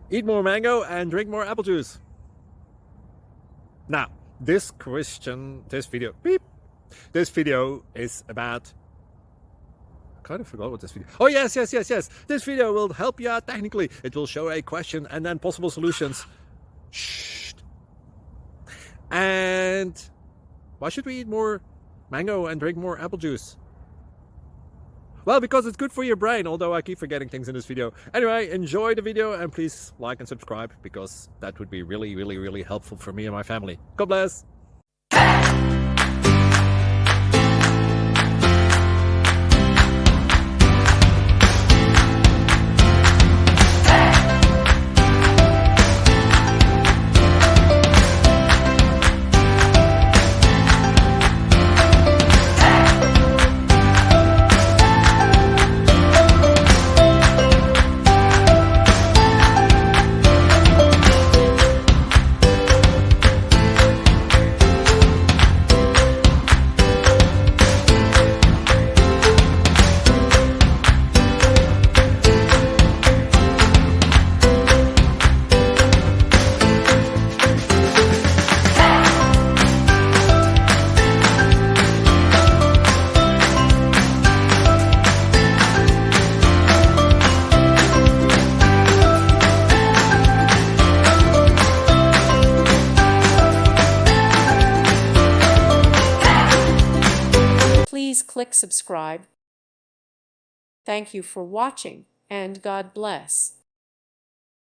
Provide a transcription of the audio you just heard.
Eat more mango and drink more apple juice. Now, this video is about, I kind of forgot what this video. Oh, yes. This video will help you out technically. It will show a question and then possible solutions. Shh. And why should we eat more mango and drink more apple juice? Well, because it's good for your brain, although I keep forgetting things in this video. Anyway, enjoy the video and please like and subscribe, because that would be really helpful for me and my family. God bless! Please click subscribe. Thank you for watching, and God bless.